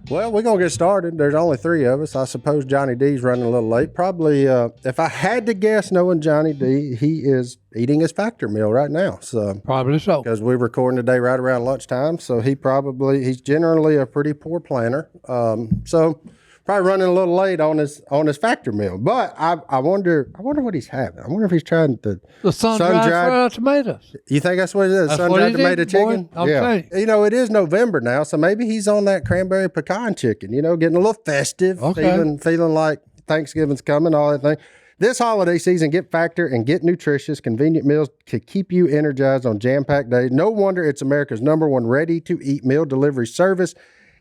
Well, we're going to get started. There's only 3 of us. I suppose Johnny D's running a little late. Probably, if I had to guess, knowing Johnny D, he is eating his factor meal right now. So probably so. Because we're recording today right around lunchtime. So he's generally a pretty poor planner. So probably running a little late on his factor meal. But I wonder what he's having. I wonder if he's trying to the sun-dried fried tomatoes. You think that's what it is? Sun-dried tomato chicken? Boy, I'm saying. You know, it is November now, so maybe he's on that cranberry pecan chicken, you know, getting a little festive, feeling like Thanksgiving's coming, all that thing. This holiday season, get Factor and get nutritious, convenient meals to keep you energized on jam-packed days. No wonder it's America's #1 ready-to-eat meal delivery service.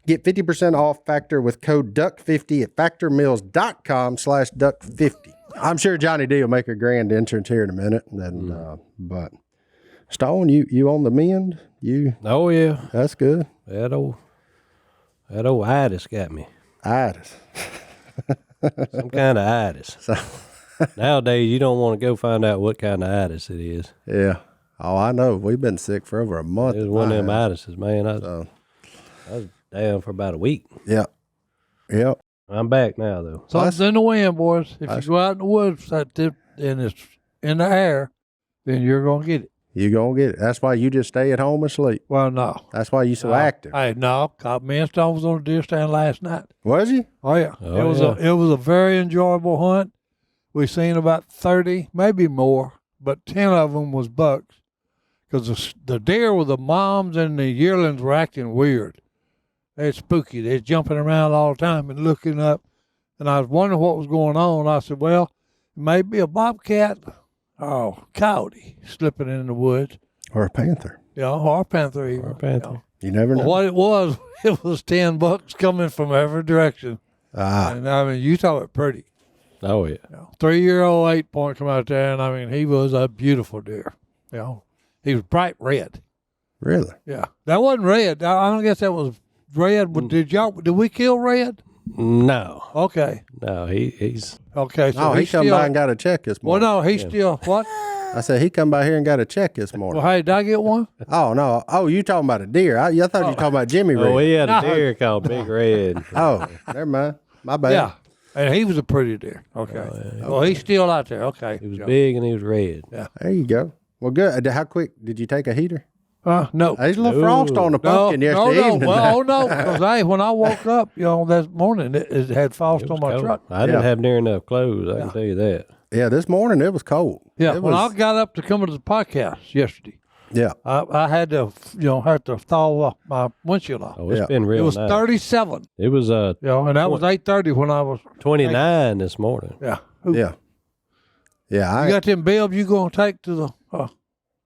Get 50% off Factor with code DUCK50 at factormeals.com/DUCK50. I'm sure Johnny D will make a grand entrance here in a minute. But Stone, you on the mend? Oh yeah, that's good. That old itis got me. Itis. Some kind of itis. Nowadays, you don't want to go find out what kind of itis it is. Yeah. Oh, I know. We've been sick for over a month. It was one of them itises, man. I was down for about a week. Yep. I'm back now, though. Something's in the wind, boys. If you go out in the woods and it's in the air, then you're going to get it. You're going to get it. That's why you just stay at home and sleep. Well, no. That's why you're so active. Hey, no. Me and Stone was on a deer stand last night. Was you? Oh, yeah. It was a very enjoyable hunt. We seen about 30, maybe more, but 10 of them was bucks. Because the deer with the moms and the yearlings were acting weird. They're spooky. They're jumping around all the time and looking up. And I was wondering what was going on. I said, well, maybe a bobcat or coyote slipping in the woods. Or a panther. Yeah, or a panther even. Or a panther. You never know. What it was 10 bucks coming from every direction. And I mean, you saw it pretty. Oh, yeah. 3-year-old 8-point come out there, and I mean, he was a beautiful deer. You know, he was bright red. Really? Yeah. That wasn't red. I don't guess that was red. But did we kill red? No. Okay. No, he's... Okay, so he come by and got a check this morning. Well, no, still, what? I said, he come by here and got a check this morning. Well, hey, did I get one? Oh, no. Oh, you talking about a deer. I thought you were talking about Jimmy Red. Oh, we had a deer called Big Red. Oh, never mind. My bad. Yeah. And he was a pretty deer. Okay. Well, he's still out there. Okay. He was big and he was red. Yeah. There you go. Well, good. How quick did you take a heater? No. There's a little frost on the pumpkin yesterday evening. Well, no. Because, hey, when I woke up, this morning, it had frost on my cold. truck. I didn't have near enough clothes, I can tell you that. Yeah, this morning it was cold. Yeah, when I got up to come to the podcast yesterday, I had to, thaw my windshield off. Oh, it's been real nice. It was 37. It was, and that was 8:30 when I was 29 this morning. Yeah. Yeah. Yeah. You got them bills you going to take to the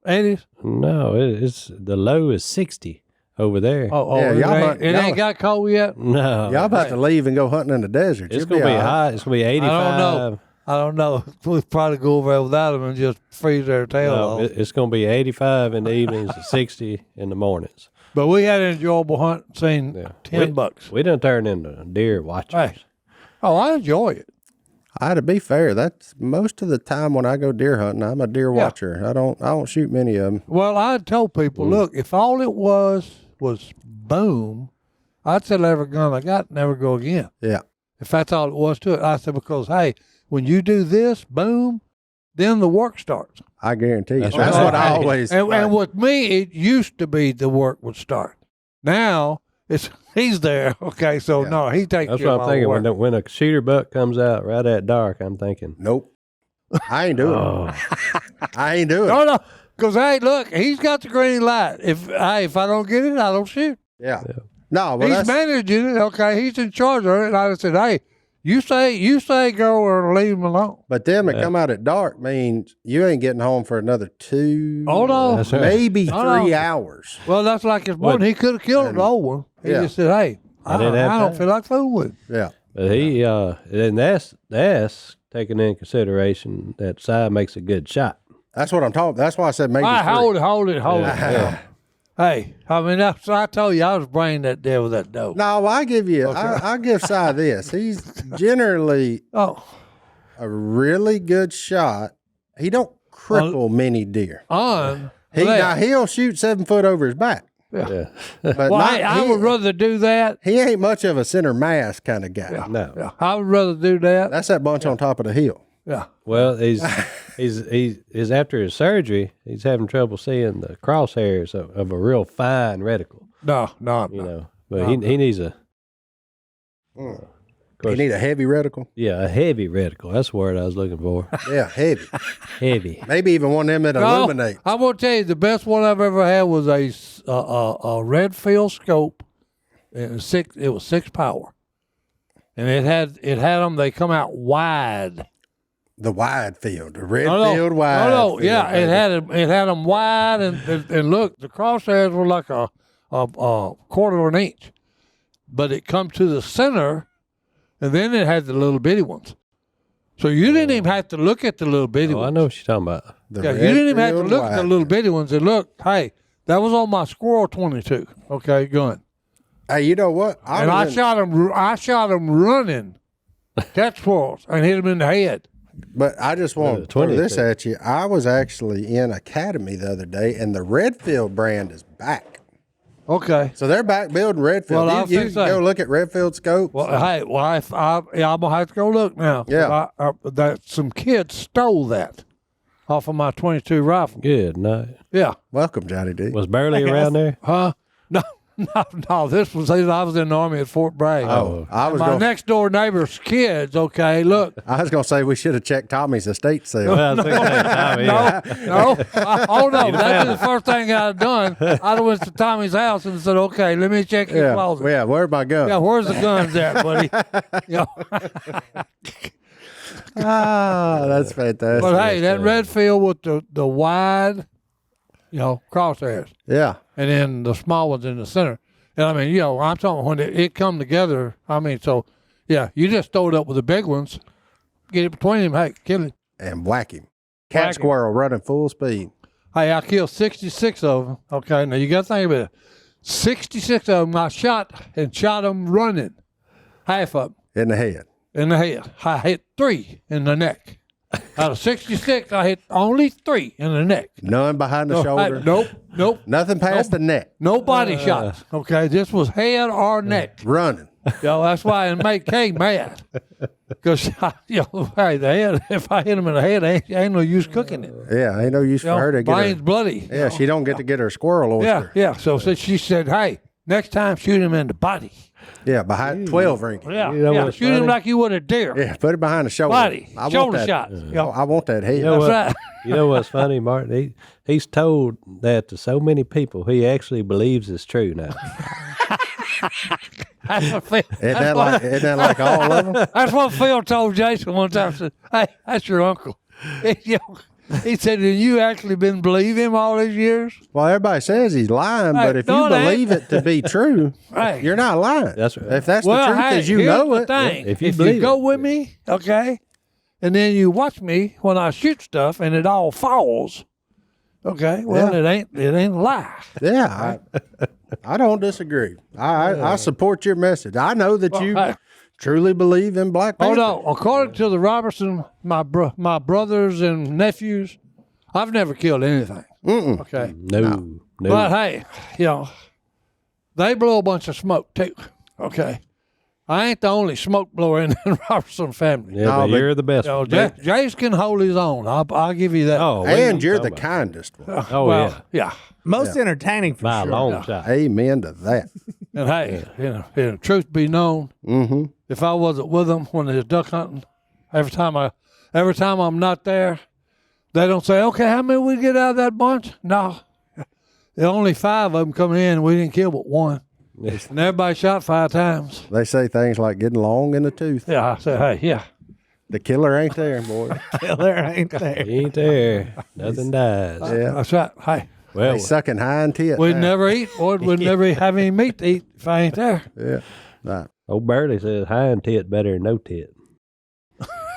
80s? No, it's the low is 60 over there. It ain't got cold yet? No. Y'all about to leave and go hunting in the desert. It's going to be hot. It's going to be 85. I don't know. We'll probably go over there without them and just freeze their tail off. It's going to be 85 in the evenings and 60 in the mornings. But we had an enjoyable hunt, seen 10 bucks. We done turned into deer watchers. Hey. Oh, I enjoy it. To be fair, that's most of the time when I go deer hunting, I'm a deer watcher. I don't shoot many of them. Well, I told people, look, if all it was boom, I'd sell every gun I got and never go again. Yeah. If that's all it was to it. I said, because, hey, when you do this, boom, then the work starts. I guarantee you. That's what I always... And with me, it used to be the work would start. Now, he's there. Okay, so no, he takes care of all the work. That's what I'm thinking. When a shooter buck comes out right at dark, I'm thinking... Nope. I ain't doing it. I ain't doing it. No. Because, hey, look, he's got the green light. If I don't get it, I don't shoot. Yeah. No, well, he's managing it. Okay, he's in charge of it. And I said, hey, you say go or leave him alone. But them that come out at dark means you ain't getting home for another 2, maybe 3 hours. Well, that's like his morning. He could have killed the old one. He just said, hey, I don't feel like fooling with him. Yeah. But and that's taking into consideration that Si makes a good shot. That's what I'm talking. That's why I said maybe. Hold it. Yeah. Hey, I mean, I told you I was bringing that deal with that dope. No, I give you. Okay. I'll give Si this. He's generally a really good shot. He don't cripple many deer. Now he'll shoot 7 foot over his back. Yeah. But Well, I would rather do that. he ain't much of a center mass kind of guy. No. Yeah, I would rather do that. That's that bunch on top of the hill. Yeah. Well, he's after his surgery, he's having trouble seeing the crosshairs of a real fine reticle. No. You know, but he needs a. You need a heavy reticle. Yeah, a heavy reticle. That's the word I was looking for. Yeah, heavy. Heavy. Maybe even one of them that illuminate. I'm gonna tell you, the best one I've ever had was a Redfield scope. It was 6 power, and it had them. They come out wide. The wide field, the red field wide. Field, yeah, it had them wide, and look, the crosshairs were like a quarter of an inch, but it come to the center, and then it had the little bitty ones. So you didn't even have to look at the little bitty ones. I know what you're talking about. You didn't even have to look at the little bitty ones. And look, hey, that was on my Squirrel 22. Okay, gun. Hey, you know what? I shot him running, catch squirrels, and hit him in the head. But I just want to throw this at you. I was actually in Academy the other day, and the Redfield brand is back. Okay. So they're back building Redfield. Well, you can go look at Redfield scopes. Well, hey, I'm gonna have to go look now. Yeah. Some kids stole that off of my 22 rifle. Good night. Yeah. Welcome, Johnny D. Was Burley around there? Huh? No. This was I was in the Army at Fort Bragg. Oh, my next door neighbor's kids. Okay, look. I was gonna say we should have checked Tommy's estate sale. Well, I was thinking Tommy, No. That's the first thing I'd have done. I'd have went to Tommy's house and said, "Okay, let me check your closet." Yeah, where's my gun? Yeah, where's the guns at, buddy? That's fantastic. But hey, that Redfield with the wide, crosshairs. Yeah. And then the small ones in the center. And I mean, I'm talking when it come together. I mean, so yeah, you just throw it up with the big ones, get it between them, hey, kill him. And whack him. Cat squirrel running full speed. Hey, I killed 66 of them. Okay, now you got to think about it. 66 of them I shot them running. Half of them. In the head. In the head. I hit 3 in the neck. Out of 66, I hit only 3 in the neck. None behind the shoulder. Nope. Nothing past the neck. No body shots. Okay, this was head or neck. Running. That's why it made Kay mad. Because, hey, the head, if I hit him in the head, ain't no use cooking it. Yeah, ain't no use for her to get brain's bloody. Yeah, she don't get to get her squirrel oyster. Yeah. So she said, hey, next time shoot him in the body. Yeah, behind 12 ring. Yeah, shoot him like you would a deer. Yeah, put it behind the shoulder. Body, shoulder shot. I want that head. That's right. You know what's funny, Martin? He's told that to so many people, he actually believes it's true now. That's what Phil, Isn't that like all of them? That's what Phil told Jason one time. Said, hey, that's your uncle. He said, have you actually been believing him all these years? Well, everybody says he's lying, but if you believe it to be true, you're not lying. That's right. If that's the truth as you know it. Thing. If you go with me, okay, and then you watch me when I shoot stuff and it all falls, okay, well, it ain't a lie. Yeah, I don't disagree. I support your message. I know that you truly believe in Black Panther. Hold on. According to the Robertson, my brothers and nephews, I've never killed anything. Okay. No. But hey, they blow a bunch of smoke too. Okay. I ain't the only smoke blower in the Robertson family. Yeah, but you're the best one. Jace can hold his own. I'll give you that. Oh, and you're the kindest one. Yeah. Most entertaining for by sure. a long shot. Amen to that. And hey, truth be known, if I wasn't with them when they're duck hunting, every time I'm not there, they don't say, okay, how many we get out of that bunch? No. There only 5 of them come in and we didn't kill but 1. Yes. And everybody shot 5 times. They say things like getting long in the tooth. Yeah, I say, hey, yeah. The killer ain't there, boy. Killer ain't there. He ain't there. Nothing dies. Yeah. That's right. Hey. Well, They sucking hind tit. We'd never eat, boy. We'd never have any meat to eat if I ain't there. Yeah. Right. old Burley says hind tit better than no tit.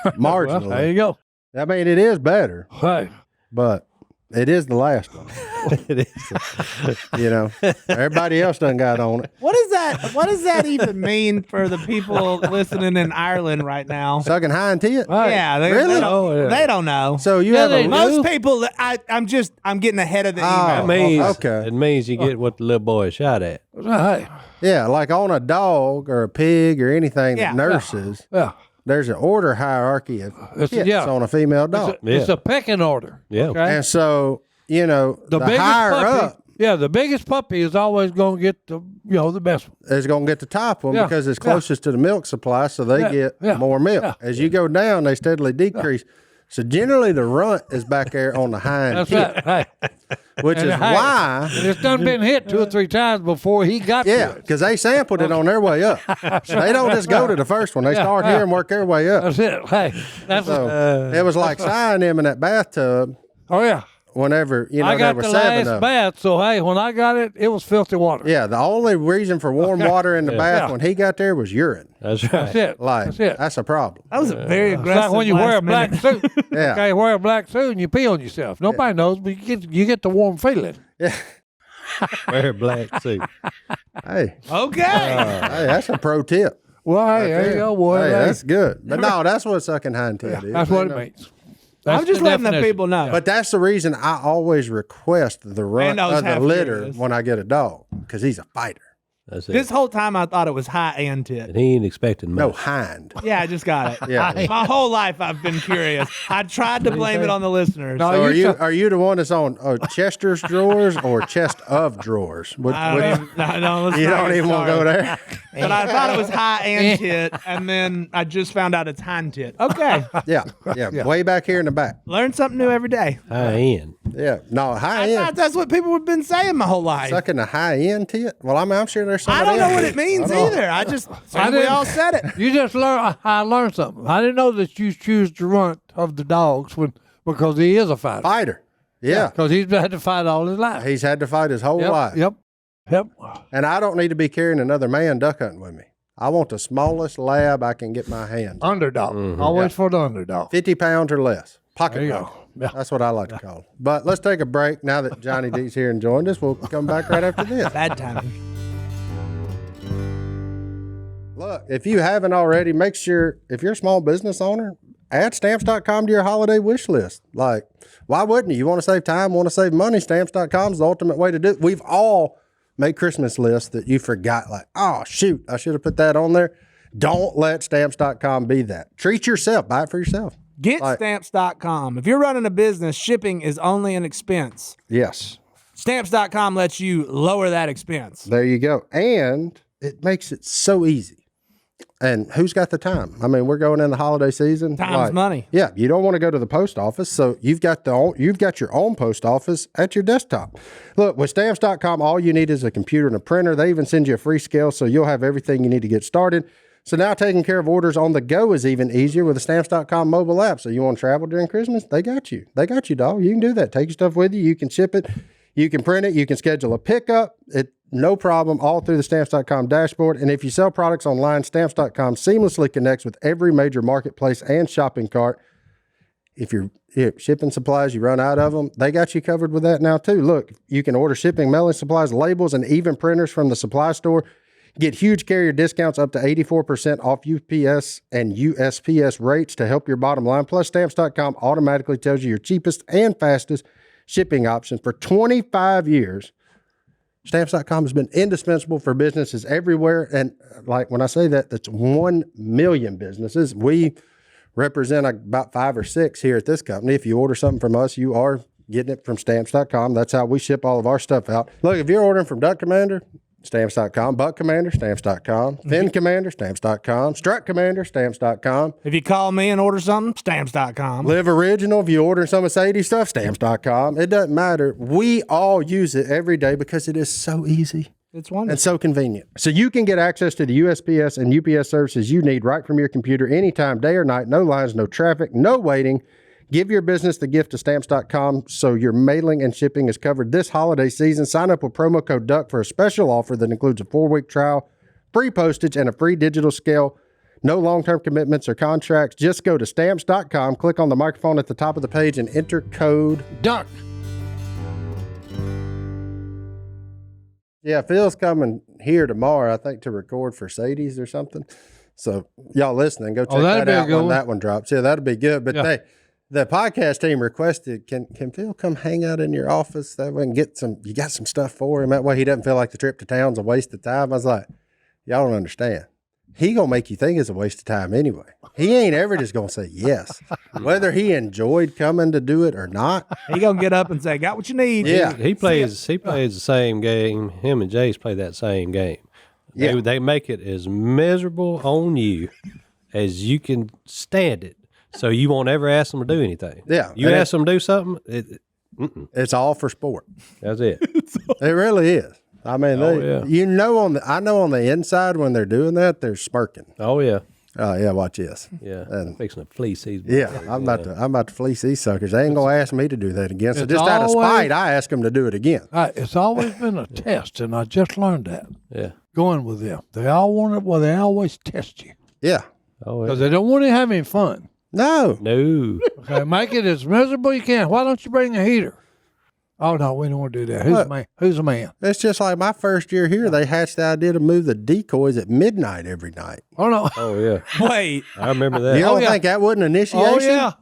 Marginally. Well, there you go. I mean, it is better, Hey. but It is the last one. It is. You know, everybody else done got on it. What is that? What does that even mean for the people listening in Ireland right now? Sucking hind tit. Yeah, Really? they don't know. So you Yeah, have they a do. Most people, I'm getting ahead of the Oh. email. Okay. It means you get what the little boy shot at. Hey, yeah, like on a dog or a pig or anything Yeah. that nurses. yeah. There's an order hierarchy of It's- hits yeah. on a female dog. It's a pecking order. Yeah. Okay? And so, you know, the biggest higher puppy, up the biggest puppy is always going to get the best one. is going to get the top one Yeah. because it's closest to the milk supply, so they get more milk. Yeah. As you go down, they steadily decrease. So generally, the runt is back there on the hind That's tip, right. Hey. which And is hey, why. and it's done been hit 2 or 3 times before he got Yeah, to it. because they sampled it on their way up. So they don't just go to the first one. They start here and work their way up. That's it. Hey, that's So it was like signing him in that bathtub oh yeah. whenever, you know, I there got were the 7 last of them. bath, so hey, when I got it, it was filthy water. Yeah, the only reason for warm water in the bath Yeah. when he got there was urine. That's right. That's it. Like, That's it. that's a problem. That was a very It's aggressive. like when you wear a last black minute. suit. Yeah. Okay, wear a black suit and you pee on yourself. Nobody knows, but you get the warm feeling. Wear a black suit. Hey, Okay. hey, that's a pro tip. Well, hey, there you go, boy. Hey, Hey, that's good. But no, that's what sucking hind tit is. that's what you it know. means. That's I'm just the letting the definition. people know. But that's the reason I always request the runt I was of the half litter curious. when I get a dog because he's a fighter. That's it. This whole time I thought it was high and tit. And he ain't expecting No, much. hind. Yeah, I just got it. Yeah. My whole life I've been curious. I tried to blame it on the listeners. No, So you are you the one that's on Chester's drawers or chest of drawers? I don't even, no, let's You not don't get even want to go started. there. But I thought it was high and tit, and then I just found out it's hind tit. Okay. Yeah, way back here in the back. Learn something new every day. High end. Yeah, no, high I thought end. that's what people have been saying my whole life. Sucking a high end tit. Well, I'm sure there's I somebody don't know else. what it means either. I just we didn't- all said it. You just I learned something. I didn't know that you choose the runt of the dogs because he is a fighter. Fighter. Yeah. Because he's had to fight all his life. He's had to fight his whole Yep, life. Yep. And I don't need to be carrying another man duck hunting with me. I want the smallest lab I can get my hands on. Underdog. Always for the underdog. 50 pounds or less. Pocket There you rocket. go. Yeah. That's what I like to call it. But let's take a break. Now that Johnny D's here and joined us, we'll come back right after this. Bad timing. Look, if you haven't already, make sure, if you're a small business owner, add stamps.com to your holiday wish list. Like, why wouldn't you? You want to save time, want to save money, stamps.com is the ultimate way to do it. We've all made Christmas lists that you forgot, like, oh, shoot, I should have put that on there. Don't let stamps.com be that. Treat yourself. Buy it for yourself. Get stamps.com. If you're running a business, shipping is only an expense. Yes. Stamps.com lets you lower that expense. There you go. And it makes it so easy. And who's got the time? I mean, we're going in the holiday season. Time's money. Yeah, you don't want to go to the post office, so you've got your own post office at your desktop. Look, with stamps.com, all you need is a computer and a printer. They even send you a free scale, so you'll have everything you need to get started. So now taking care of orders on the go is even easier with the stamps.com mobile app. So you want to travel during Christmas? They got you. They got you, dog. You can do that. Take your stuff with you. You can ship it. You can print it. You can schedule a pickup. No problem, all through the Stamps.com dashboard. And if you sell products online, Stamps.com seamlessly connects with every major marketplace and shopping cart. If you're shipping supplies, you run out of them, they got you covered with that now too. Look, you can order shipping, mailing supplies, labels, and even printers from the supply store. Get huge carrier discounts up to 84% off UPS and USPS rates to help your bottom line. Plus, Stamps.com automatically tells you your cheapest and fastest shipping option for 25 years. Stamps.com has been indispensable for businesses everywhere. And like when I say that, that's 1 million businesses. We represent about 5 or 6 here at this company. If you order something from us, you are getting it from Stamps.com. That's how we ship all of our stuff out. Look, if you're ordering from Duck Commander, Stamps.com, Buck Commander, Stamps.com, Fin Commander, Stamps.com, Strut Commander, Stamps.com. If you call me and order something, stamps.com. Live Original, if you order some of Sadie's stuff, Stamps.com. It doesn't matter. We all use it every day because it is so easy It's wonderful. and so convenient. So you can get access to the USPS and UPS services you need right from your computer anytime, day or night. No lines, no traffic, no waiting. Give your business the gift of Stamps.com so your mailing and shipping is covered this holiday season. Sign up with promo code DUCK for a special offer that includes a 4-week trial, free postage, and a free digital scale. No long-term commitments or contracts. Just go to Stamps.com, click on the microphone at the top of the page, and enter code Duck. Yeah, Phil's coming here tomorrow, I think, to record for Sadie's or something. So y'all listening, go check that out when that one drops. Yeah, that'll be good. But the podcast team requested, can Phil come hang out in your office? That way and you got some stuff for him. That way he doesn't feel like the trip to town's a waste of time. I was like, y'all don't understand. He gonna make you think it's a waste of time anyway. He ain't ever just gonna say yes. Whether he enjoyed coming to do it or not. He gonna get up and say, got what you need. Yeah. He plays the same game. Him and Jace play that same game. Yeah. They make it as miserable on you as you can stand it. So you won't ever ask them to do anything. Yeah. You ask them to do something, It's all for sport. that's it. It really is. I mean, I know on the inside when they're doing that, they're smirking. Oh, yeah. Yeah, watch this. Yeah. And fixing to fleece these. yeah, I'm about to fleece these suckers. They ain't gonna ask me to do that again. So just out of spite, I ask them to do it again. It's always been a test, and I just learned that. Yeah. Going with them, they all want it. Well, they always test you Yeah. Oh, because yeah. they don't want you having fun. No. No. Okay, make it as miserable you can. Why don't you bring a heater? Oh no, we don't want to do that. Who's the man? Who's the man? It's just like my first year here. They hatched the idea to move the decoys at midnight every night. Oh no. Oh, yeah. Wait, I remember that. You don't yeah. think that wasn't initiation? Oh yeah.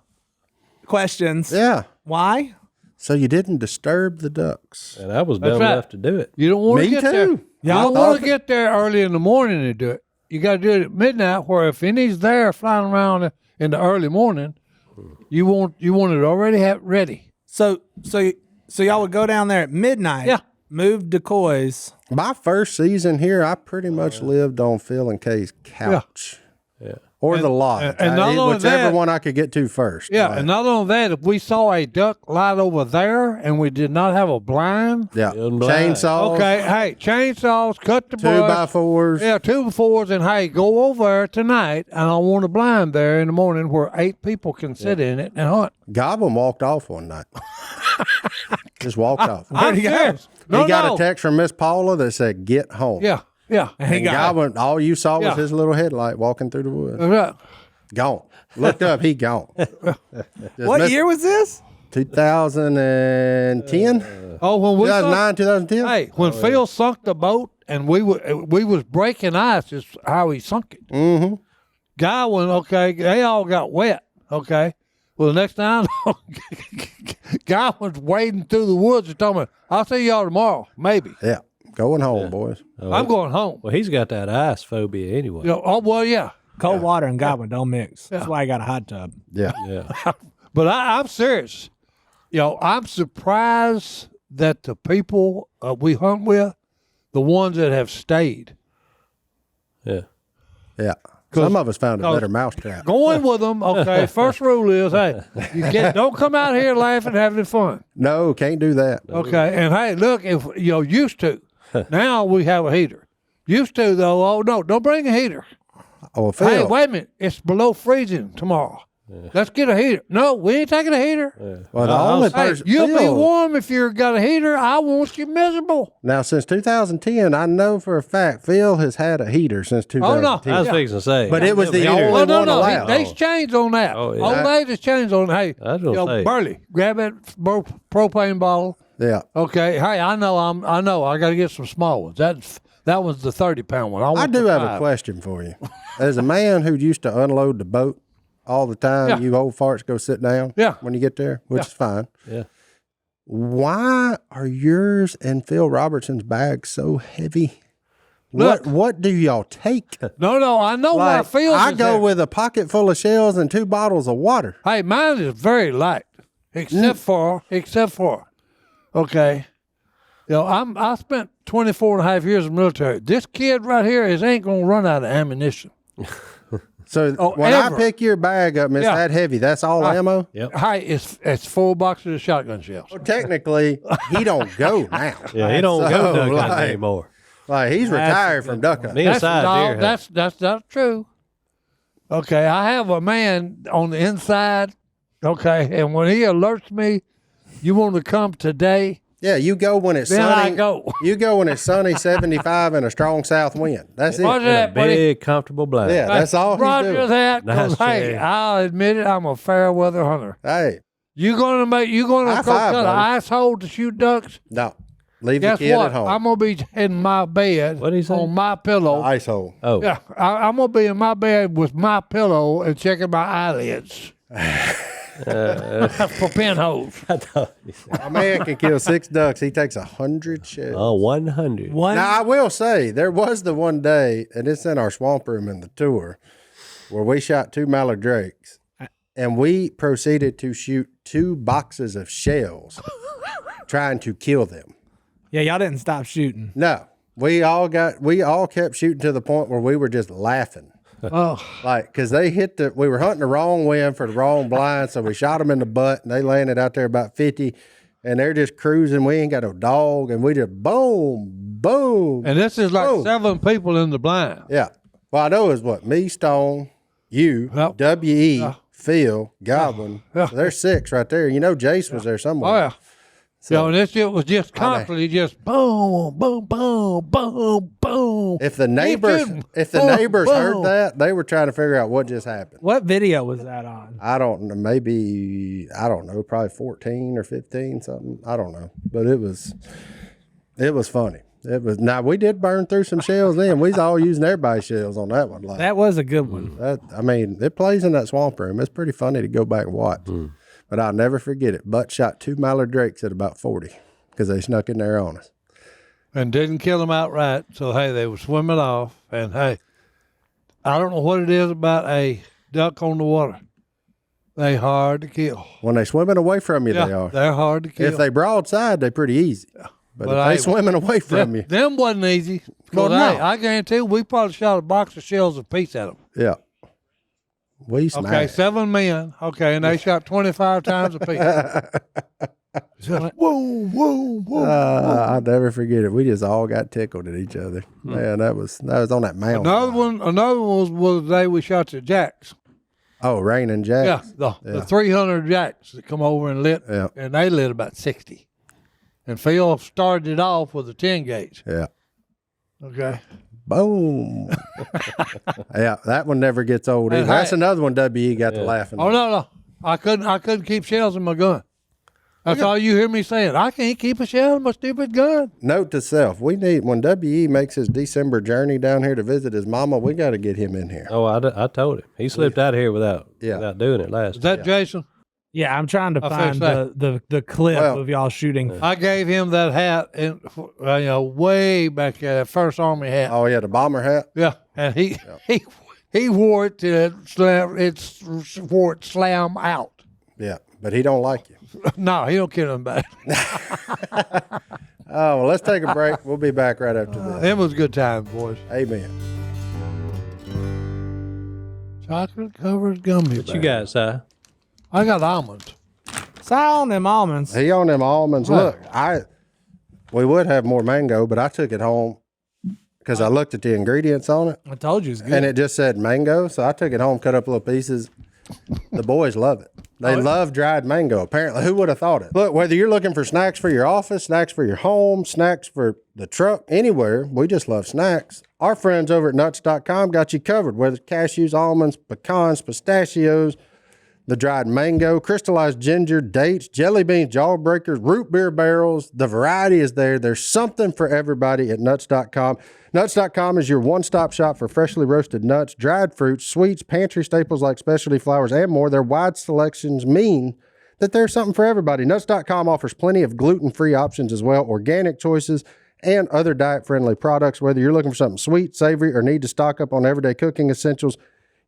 questions. Yeah. Why? So you didn't disturb the ducks. And I was dumb right. enough to do it. You don't want to Me get too. there. You Y'all don't want thought- to get there early in the morning to do it. You got to do it at midnight. Where if any's there flying around in the early morning, you want it already ready. So y'all would go down there at midnight. Yeah. Move decoys. My first season here, I pretty much lived on Phil and Kay's couch. Yeah. Or the lodge. and not only whichever that- one I could get to first. Yeah, Like, and not only that, if we saw a duck light over there and we did not have a blind, yeah. Building blind. Chainsaws. okay, hey, chainsaws, cut the 2x4s. Yeah, 2x4s, and hey, go over there tonight, and I want a blind there in the morning where 8 people can sit in it and hunt. Godwin walked off one night. Just walked off. I'm serious. He got a text from Miss Paula that said, "Get home." Yeah. And Godwin, all you saw was Yeah. his little headlight walking through the woods. Yeah. Gone. Looked up, he gone. What year was this? 2010? Oh, when we 2009, 2010? hey, when Phil sunk the boat and we was breaking ice, is how he sunk it. Mm-hmm. Godwin, okay, they all got wet. Okay. Well, the next time, Godwin's wading through the woods and telling me, "I'll see y'all tomorrow, maybe." Yeah. Going home, boys. I'm going home. Well, he's got that ice phobia anyway. You know, oh well, yeah. Cold water and Godwin don't mix. That's why I got a hot tub. Yeah. Yeah. But I'm serious. You know, I'm surprised that the people we hunt with, the ones that have stayed, Yeah. Yeah. Some of us found a better mousetrap. going with them. Okay, first rule is, hey, don't come out here laughing, having fun. No, can't do that. Okay, and hey, look, if used to, now we have a heater. Used to though, oh no, don't bring a heater. Oh, Phil. Hey, wait a minute, it's below freezing tomorrow. Let's get a heater. No, we ain't taking a heater. Well, the only Hey, person. you'll be Phil, warm if you got a heater. I want you miserable. Now, since 2010, I know for a fact Phil has had a heater since 2010. I was fixing to say. But it was the Heater. only Well, no, one no, allowed. they's changed on that. Oh, yeah. Old lady's changed on. Hey, I was gonna say. Burley, grab that propane bottle. Yeah. Okay, hey, I know, I got to get some small ones. That was the 30-pound one. I want do the have a 5. question for you. As a man who used to unload the boat all the time, Yeah. you old farts go sit down Yeah. when you get there, which is fine. Yeah. Why are yours and Phil Robertson's bags so heavy? Look. What do y'all take? No, I know where Like, Phil's I is go there. with a pocket full of shells and 2 bottles of water. Hey, mine is very light, except for, okay. I spent 24 and a half years in the military. This kid right here ain't going to run out of ammunition. So when ever. I pick your bag up and it's Yeah. that heavy, that's all ammo? Yep. Hey, it's 4 boxes of shotgun shells. Well, technically, he don't go now. Yeah, he don't So, go duck hunting like- anymore. Like, he's retired from duck hunting. Me inside deer hunt. That's not true. Okay, I have a man on the inside. Okay, and when he alerts me, you want to come today? Yeah, you go when it's Then sunny. I go. You go when it's sunny, 75 and a strong south wind. That's it. Roger In a that, buddy. big, comfortable blanket. Yeah, that's all he's Roger doing. that. 'Cause, Nice hey, shave. I'll admit it. I'm a fair weather hunter. Hey, You gonna High go five, cut an buddy. ice hole to shoot ducks? no. Leave Guess the kid what? at home. I'm gonna be in my bed What'd he say? on my pillow. Ice hole. Oh, Yeah, I'm gonna be in my bed with my pillow and checking my eyelids for pinholes. I thought he said, A man can kill 6 ducks. He takes 100 shells. oh, 100. One. Now, I will say, there was the one day, and it's in our swamp room in the tour, where we shot 2 mallard drakes, and we proceeded to shoot 2 boxes of shells, trying to kill them. Yeah, y'all didn't stop shooting. No, we all kept shooting to the point where we were just laughing. Oh, Like, because we were hunting the wrong wind for the wrong blind, so we shot them in the butt, and they landed out there about 50, and they're just cruising. We ain't got no dog, and we just boom, boom. and this is like boom. 7 people in the blind. Yeah. Well, I know it's what? Me, Stone, you, Yep. W.E., Phil, Godwin. Yeah. So there's 6 right there. You know Jace was there somewhere. Oh yeah. So And this shit was just constantly just boom, boom, boom, boom, boom. if the neighbors shooting. if the Boom, neighbors heard boom. that, they were trying to figure out what just happened. What video was that on? I don't know, maybe, I don't know, probably 14 or 15, something. I don't know. But it was funny. Now we did burn through some shells then. We was all using everybody's shells on that one. Like That was a good one. I mean, it plays in that swamp room. It's pretty funny to go back and watch. But I'll never forget it. Butt shot 2 mallard drakes at about 40 because they snuck in there on us. And didn't kill them outright. So hey, they were swimming off. And hey, I don't know what it is about a duck on the water. They hard to kill. When they swimming away from you, Yeah, they are. they're hard to kill. If they broadside, they pretty easy. But But if they I- swimming away from you, them wasn't easy. 'Cause, Well, no. hey, I guarantee you, we probably shot a box of shells apiece at them. yeah. We Okay, smashed. 7 men. Okay, and they shot 25 times apiece. Just whoa, whoa, whoa. I'll never forget it. We just all got tickled at each other. Man, that was on that mountain. Another one was the day we shot the jacks. Oh, Rain and Jack. Yeah, the 300 jacks that come over and lit, Yeah. and they lit about 60. And Phil started it off with a 10 gauge. Yeah. Okay. Boom. Yeah, that one never gets old either. And That's hey- another one W.E. got to laughing. Oh no, I couldn't keep shells in my gun. That's all you hear me saying. I can't keep a shell in my stupid gun. Note to self: when W.E. makes his December journey down here to visit his mama, we got to get him in here. Oh, I told him. He slipped out of here without doing it last Is that time. Jason? Yeah, I'm trying to find fixed the clip Well- of y'all shooting. I gave him that hat, and way back there, first Army hat. Oh yeah, the bomber hat. Yeah, and he wore it till wore it slam out. Yeah, but he don't like you. No, he don't care nothing about it. Oh well, let's take a break. We'll be back right after this. Them was good times, boys. Amen. Chocolate covered gummy What you got, Si? I got almonds. Sal on them almonds. He on them almonds. Look, we would have more mango, but I took it home because I looked at the ingredients on it, I told you it's good. and it just said mango. So I took it home, cut up little pieces. The boys love it. They love dried mango. Apparently, who would have thought it? Look, whether you're looking for snacks for your office, snacks for your home, snacks for the truck, anywhere, we just love snacks. Our friends over at nuts.com got you covered, whether it's cashews, almonds, pecans, pistachios, the dried mango, crystallized ginger, dates, jelly beans, jawbreakers, root beer barrels. The variety is there. There's something for everybody at nuts.com. Nuts.com is your one-stop shop for freshly roasted nuts, dried fruits, sweets, pantry staples like specialty flours, and more. Their wide selections mean that there's something for everybody. Nuts.com offers plenty of gluten-free options as well, organic choices, and other diet-friendly products. Whether you're looking for something sweet, savory, or need to stock up on everyday cooking essentials,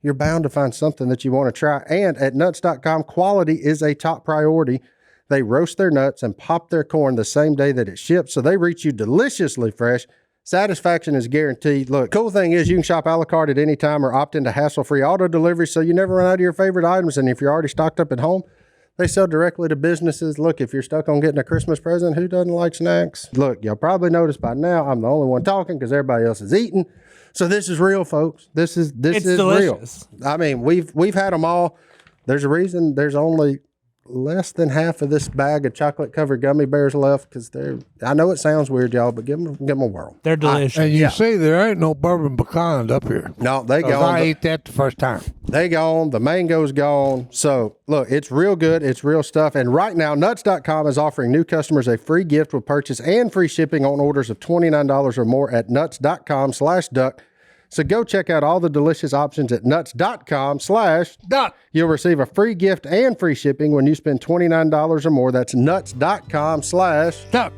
you're bound to find something that you want to try. And at nuts.com, quality is a top priority. They roast their nuts and pop their corn the same day that it ships, so they reach you deliciously fresh. Satisfaction is guaranteed. Look, cool thing is you can shop a la carte at any time or opt into hassle-free auto delivery so you never run out of your favorite items. And if you're already stocked up at home, they sell directly to businesses. Look, if you're stuck on getting a Christmas present, who doesn't like snacks? Look, y'all probably noticed by now I'm the only one talking because everybody else is eating. So this is real, folks. This is It's real. delicious. I mean, we've had them all. There's a reason there's only less than half of this bag of chocolate covered gummy bears left because I know it sounds weird, y'all, but give them a whirl. They're delicious. And you see, there ain't no bourbon pecans up here. No, they 'Cause gone. I ate that the first time. They gone. The mango's gone. So look, it's real good. It's real stuff. And right now, nuts.com is offering new customers a free gift with purchase and free shipping on orders of $29 or more at nuts.com/duck. So go check out all the delicious options at nuts.com/duck. You'll receive a free gift and free shipping when you spend $29 or more. That's nuts.com/duck.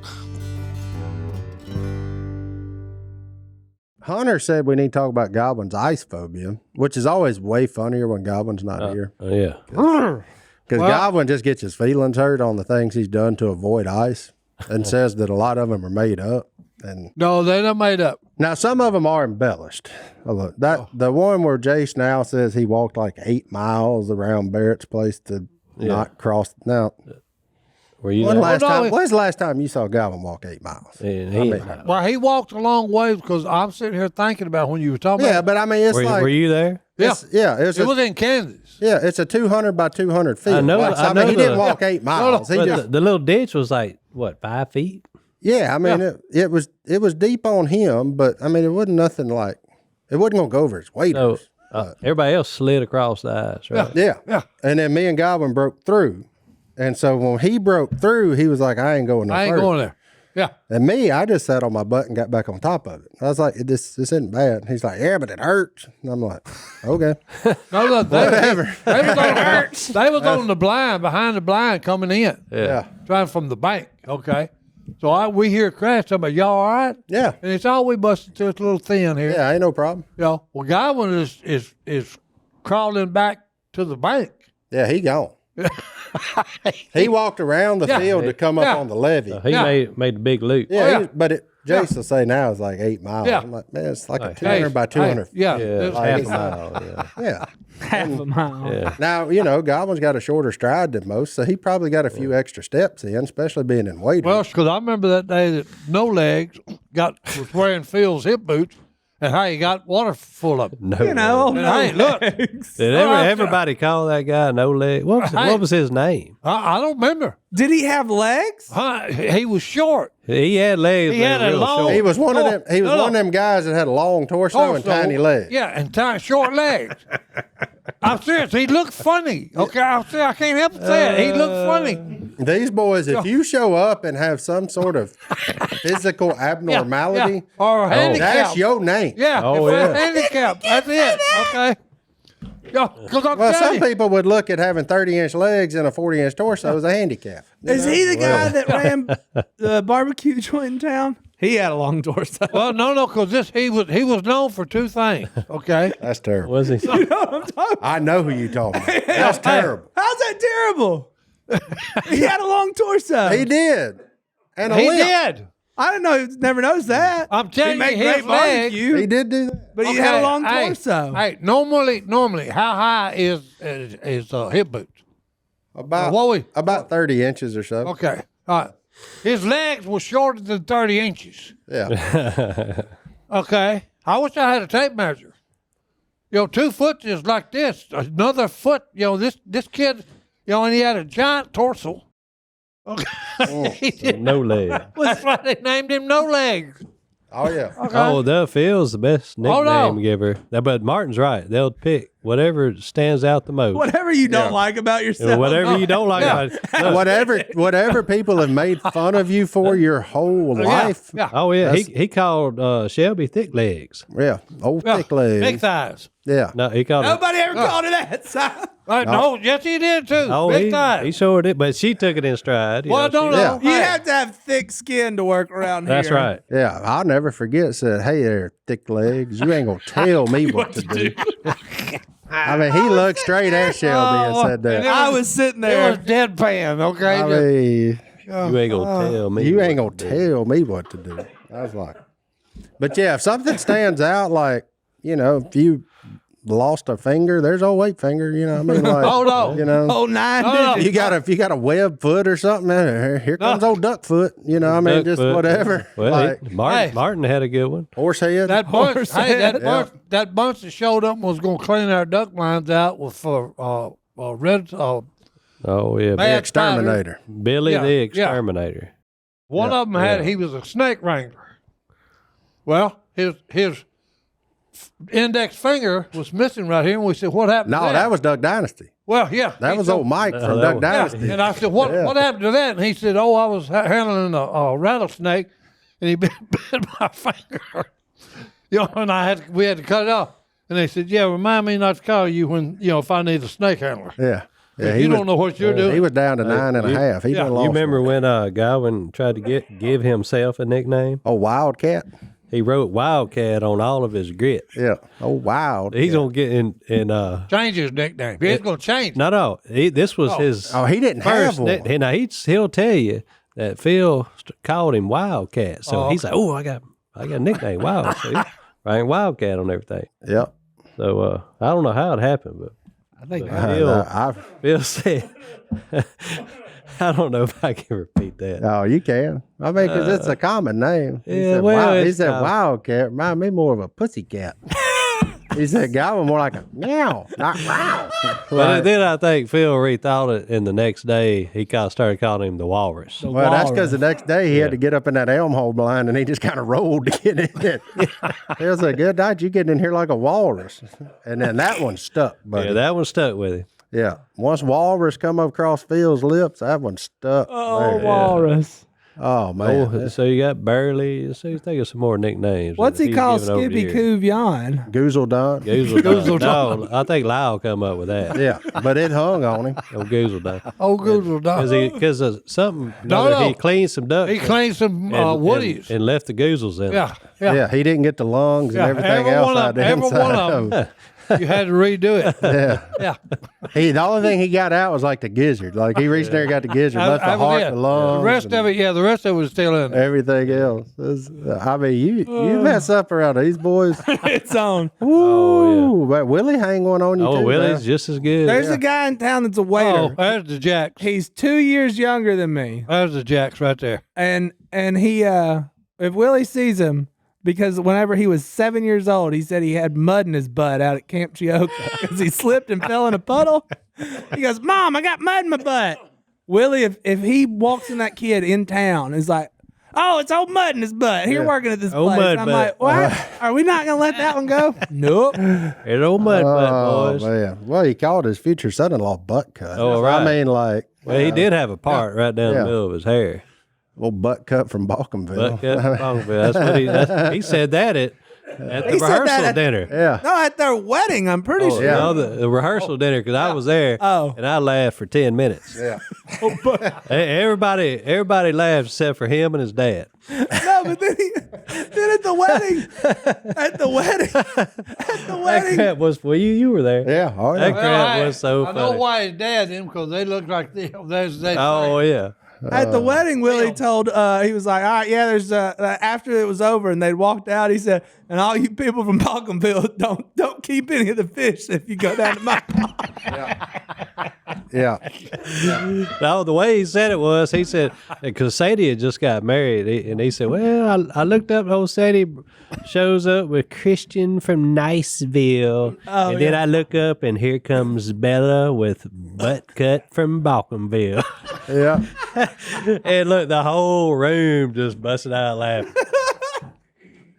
Hunter said we need to talk about Godwin's ice phobia, which is always way funnier when Godwin's not here. Yeah. Because Godwin just gets his feelings hurt on the things he's done to avoid ice and says that a lot of them are made up. And No, they're not made up. now some of them are embellished. Oh, look, the one where Jace now says he walked like 8 miles around Barrett's place to not cross. Now, Were you when's there? the last time you saw Godwin walk 8 miles? And Well, he walked a long way because I'm sitting here thinking about when you were talking Yeah, about but I mean, it's were you there? it's, it was in Kansas. it's a 200 by 200 feet. I know- Like, so, I know he didn't the- walk 8 miles. He But just, the little ditch was like, what, 5 feet? yeah, I mean, it was deep on him, but I mean, it wasn't nothing like, it wasn't going to go over his waders. So everybody else slid across the ice, right? Yeah. And then me and Godwin broke through. And so when he broke through, he was like, I ain't going no I ain't further. going there. Yeah. And me, I just sat on my butt and got back on top of it. I was like, this isn't bad. And he's like, yeah, but it hurts. And I'm like, okay. No, look, Whatever. They was on the blind, behind the blind coming in. Yeah. Trying from the bank. Okay. So we hear a crash. Talking about, y'all all right? Yeah. And it's all we busted to. It's a little thin here. Yeah, ain't no problem. You know, well, Godwin is crawling back to the bank. Yeah, he gone. He walked around the field to come up on the levee. He made a big loop. Yeah, but Jace will say now it's like 8 miles. Yeah. I'm like, man, it's like a 200 by 200. Yeah. Yeah, it's half a mile. Yeah. Yeah. Half a mile. Yeah. Now, Godwin's got a shorter stride than most, so he probably got a few extra steps in, especially being in waders. Well, because I remember that day that No Legs was wearing Phil's hip boots, and how he got water full of it. No. You know, And hey, look, Did Well, everybody call that guy No Leg? What was his name? I don't remember. Did he have legs? He was short. He had legs. He but had a real long- short. he was one of them. He was No. one of them guys that had a long torso and tiny legs. Yeah, and short legs. I'm serious. He looked funny. Okay, I can't help but say it. He looked funny. These boys, if you show up and have some sort of physical abnormality, Yeah. Or a handicap. that's your name. Yeah. Oh, if yeah. a handicap. That's it. Okay. Yeah, because I'm Well, telling some you. people would look at having 30-inch legs and a 40-inch torso as a handicap. Is he the guy that ran the barbecue joint in town? He had a long torso. Well, no, because he was known for two things. Okay. That's terrible. Was he? You know what I'm talking about? I know who you talking about. That's terrible. How's that terrible? He had a long torso. He did. And a He limp. did. I didn't know. Never noticed that. I'm telling he made you, his great barbecue, He did do that. but he had a long Hey, torso. Hey, normally, how high is hip boots? About 30 inches or so. Okay. All right. His legs were shorter than 30 inches. Yeah. Okay. I wish I had a tape measure. 2 foot is like this. Another foot, this kid, and he had a giant torso. Okay. He did- No Leg. That's why they named him No Legs. Oh, yeah. Okay. Oh, Doug Phil's the best nickname no. giver. Now, but Martin's right. They'll pick whatever stands out the most. Whatever you don't like about yourself. Whatever you don't like. Yeah. about it. Whatever people have made fun of you for your whole life. Yeah. Oh, yeah. He called Shelby thick legs. Yeah. Old Yeah. thick legs. Big thighs. Yeah. No, he called it. Nobody ever called it that. Si. No, yes, he did too. Oh, Big he thighs. sure did. But she took it in stride. Well, I don't know. You Hey. have to have thick skin to work around here. That's right. Yeah. I'll never forget. Said, hey there, thick legs. You ain't going to tell me what to do. I mean, he looked straight at Shelby and said and that. I was sitting It there. was deadpan, okay? I mean, You ain't gonna tell me. you ain't going to tell me what to do. I was like, but yeah, if something stands out, like, if you lost a finger, there's old weight finger, I mean, like, Oh, no. Oh, 9 no. digits. if you got a web foot or something, here comes old duck foot. I mean, just Duck foot. whatever. Well, like Martin had a good one. horse head. That bunch, Yeah. that bunch that showed up was going to clean our duck lines out with Oh yeah, The Bad exterminator. Billy Yeah, the yeah. Exterminator. One of them he was a snake wrangler. Well, his index finger was missing right here, and we said, "What happened?" No, to that was Duck Dynasty. well, yeah, That he was said- old Mike No, from that Duck was- Dynasty. Yeah, and I said, "What happened to that?" And he said, "Oh, I was handling a rattlesnake, and he bit my finger." And we had to cut it off. And they said, "Yeah, remind me not to call you when if I need a snake handler." Yeah. Yeah, You don't know what you're doing. He was down to 9.5. He done lost. You remember one. when Godwin tried to give himself a nickname? Oh, Wildcat? He wrote Wildcat on all of his grits. Yeah. Oh, Wild. He's gonna get in Change his nickname. He's going to change. No. This was his. Oh, he didn't have first. one. Now he'll tell you that Phil called him Wildcat. So Oh, he's like, "Oh, I got a nickname, Wild." So right, Wildcat on everything. Yep. So I don't know how it happened, but I think Phil said, I don't know if I can repeat that. Oh, you can. I mean, because it's a common name. He yeah, said, well, he it's said common. Wildcat. Remind me more of a pussycat. He said Godwin more like a meow, not wow. But then I think Phil rethought it, and the next day he kind of started calling him the Walrus. Well, that's because the next day he had to get up in that elm hole blind, and he just kind of rolled to get in it. He was like, "Good night, you getting in here like a walrus," and then that one stuck. Buddy. Yeah, that one stuck with him. Yeah. Once walrus come across Phil's lips, that one stuck. Oh, there. walrus. Oh man. Oh, so you got Burley. So you think of some more nicknames. What's that he he's called? given over the Skippy years. Coovion. Goozle Don. Goozle Don. No, I think Lyle come up with that. Yeah, but it hung on him. Oh, Goozle Don. Oh, Goozle Dog. Because of something. No. He cleaned some ducks. He cleaned some woodies. and left the goozles in. yeah. Yeah. He didn't get the lungs and everything Every else one of out the them, every inside one of them. You had to redo it. Yeah. Yeah. The only thing he got out was like the gizzard. Like he reached there and got the gizzard, left the was heart, it. the lungs. The rest of it, the rest of it was still in there. Everything else. I mean, you mess up around these boys. It's on. Ooh, but Willie hang one on you too. Oh, Willie's man. just as good. There's a guy in town that's a Oh, waiter. there's the Jacks. He's 2 years younger than me. There's the Jacks right there. And he if Willie sees him, because whenever he was 7 years old, he said he had mud in his butt out at Camp Chioka because he slipped and fell in a puddle. He goes, "Mom, I got mud in my butt." Willie, if he walks in that kid in town, is like, "Oh, it's old mud in his butt. Here working at this Old place." mud And I'm butt. like, "What? Are we not gonna let that one go?" Nope. It's old mud butt, Oh boys. man. Well, he called his future son-in-law butt cut. Oh, So, right. I mean, like Well, he did have a part right down Yeah. the middle of his hair. little butt cut from Balkanville. Butt cut from Balkanville. That's what he said that at the He said that rehearsal at- dinner. Yeah. No, at their wedding, I'm pretty sure. yeah. No, the rehearsal dinner because I was there. Oh. And I laughed for 10 minutes. Yeah. Everybody laughed except for him and his dad. No, but then at the wedding, That crap was for you. You were there. Yeah. Oh That yeah. crap was so I know funny. why his dad didn't, because they look like they Oh yeah. At the wedding, Willie told he was like, "All right, yeah." There's after it was over and they'd walked out. He said, "And all you people from Balkanville, don't keep any of the fish if you go down to my pond." Yeah. No, the way he said it was, he said, because Sadie had just got married, and he said, "Well, I looked up, old Sadie shows up with Christian from Niceville, and then I look up, and here comes Bella with butt cut from Balkanville." Yeah. And look, the whole room just busted out laughing.